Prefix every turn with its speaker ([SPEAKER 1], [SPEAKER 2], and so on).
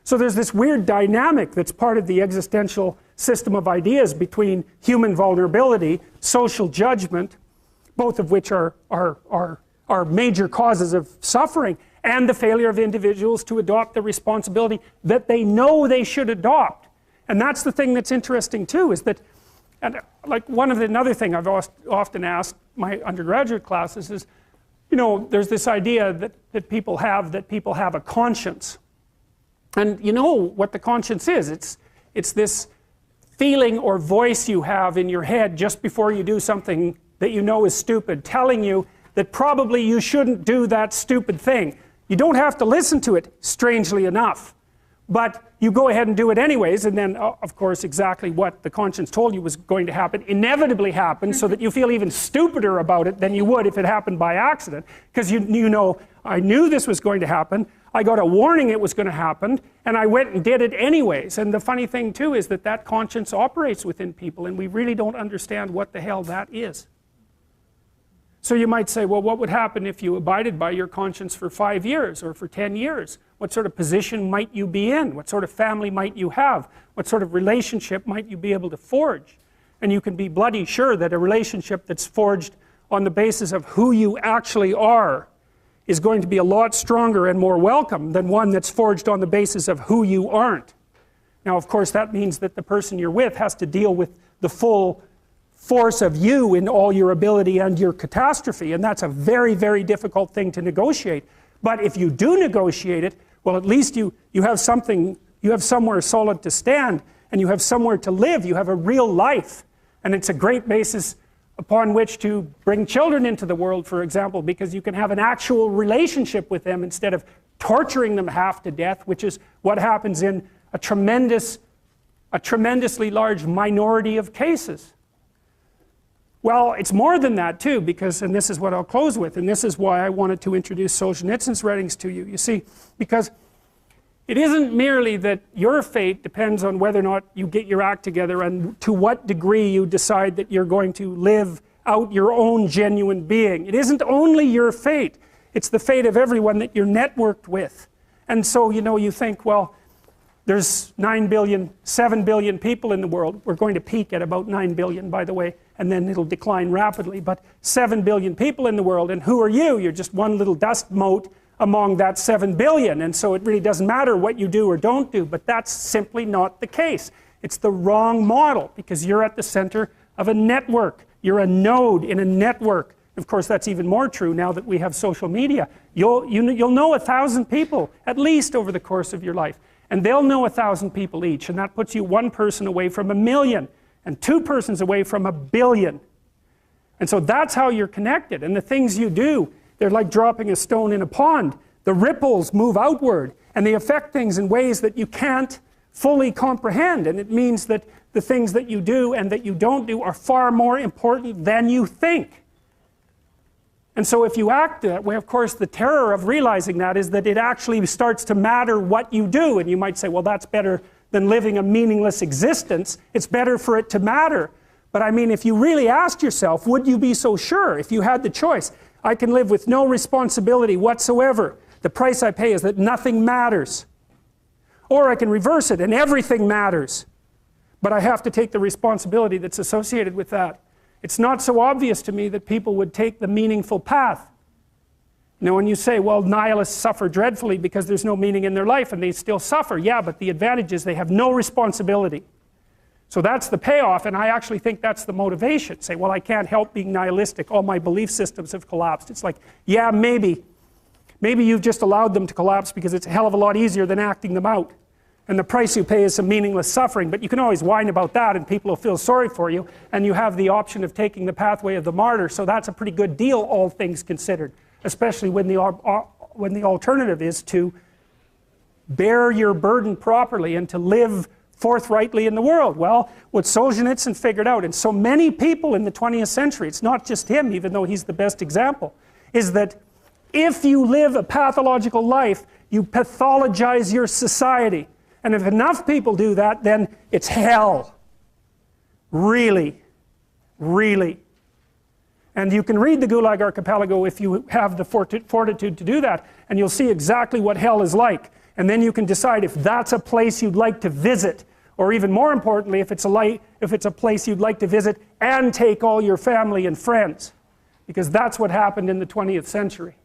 [SPEAKER 1] So there's this weird dynamic that's part of the existential system of ideas between human vulnerability, social judgment, both of which are major causes of suffering, and the failure of individuals to adopt the responsibility that they know they should adopt. And that's the thing that's interesting too, is that, and like another thing I've often asked my undergraduate classes is, you know, there's this idea that people have a conscience. And you know what the conscience is. It's this feeling or voice you have in your head just before you do something that you know is stupid, telling you that probably you shouldn't do that stupid thing. You don't have to listen to it, strangely enough. But you go ahead and do it anyways, and then, of course, exactly what the conscience told you was going to happen inevitably happens, so that you feel even stupider about it than you would if it happened by accident. Because you know, I knew this was going to happen, I got a warning it was going to happen, and I went and did it anyways. And the funny thing too is that conscience operates within people, and we really don't understand what the hell that is. So you might say, well, what would happen if you abided by your conscience for 5 years or for 10 years? What sort of position might you be in? What sort of family might you have? What sort of relationship might you be able to forge? And you can be bloody sure that a relationship that's forged on the basis of who you actually are is going to be a lot stronger and more welcome than one that's forged on the basis of who you aren't. Now, of course, that means that the person you're with has to deal with the full force of you in all your ability and your catastrophe, and that's a very, very difficult thing to negotiate. But if you do negotiate it, well, at least you have something, you have somewhere solid to stand, and you have somewhere to live, you have a real life. And it's a great basis upon which to bring children into the world, for example, because you can have an actual relationship with them instead of torturing them half to death, which is what happens in a tremendously large minority of cases. Well, it's more than that too, because, and this is what I'll close with, and this is why I wanted to introduce Solzhenitsyn's writings to you. You see, because it isn't merely that your fate depends on whether or not you get your act together and to what degree you decide that you're going to live out your own genuine being. It isn't only your fate, it's the fate of everyone that you're networked with. And so, you know, you think, well, there's 9 billion, 7 billion people in the world. We're going to peak at about 9 billion, by the way, and then it'll decline rapidly. But 7 billion people in the world, and who are you? You're just one little dust mote among that 7 billion. And so it really doesn't matter what you do or don't do, but that's simply not the case. It's the wrong model, because you're at the center of a network. You're a node in a network. Of course, that's even more true now that we have social media. You'll know 1,000 people, at least over the course of your life. And they'll know 1,000 people each, and that puts you one person away from 1 million, and 2 persons away from 1 billion. And so that's how you're connected, and the things you do, they're like dropping a stone in a pond. The ripples move outward, and they affect things in ways that you can't fully comprehend, and it means that the things that you do and that you don't do are far more important than you think. And so if you act that way, of course, the terror of realizing that is that it actually starts to matter what you do. And you might say, well, that's better than living a meaningless existence. It's better for it to matter. But I mean, if you really asked yourself, would you be so sure if you had the choice? I can live with no responsibility whatsoever. The price I pay is that nothing matters. Or I can reverse it and everything matters. But I have to take the responsibility that's associated with that. It's not so obvious to me that people would take the meaningful path. You know, when you say, well, nihilists suffer dreadfully because there's no meaning in their life and they still suffer. Yeah, but the advantage is they have no responsibility. So that's the payoff, and I actually think that's the motivation. Say, well, I can't help being nihilistic. All my belief systems have collapsed. It's like, yeah, maybe. Maybe you've just allowed them to collapse because it's a hell of a lot easier than acting them out. And the price you pay is some meaningless suffering, but you can always whine about that and people will feel sorry for you, and you have the option of taking the pathway of the martyr, so that's a pretty good deal, all things considered, especially when the alternative is to bear your burden properly and to live forthrightly in the world. Well, what Solzhenitsyn figured out, and so many people in the 20th century, it's not just him, even though he's the best example, is that if you live a pathological life, you pathologize your society. And if enough people do that, then it's hell. Really. Really. And you can read the Gulag Archipelago if you have the fortitude to do that, and you'll see exactly what hell is like. And then you can decide if that's a place you'd like to visit, or even more importantly, if it's a place you'd like to visit and take all your family and friends. Because that's what happened in the 20th century.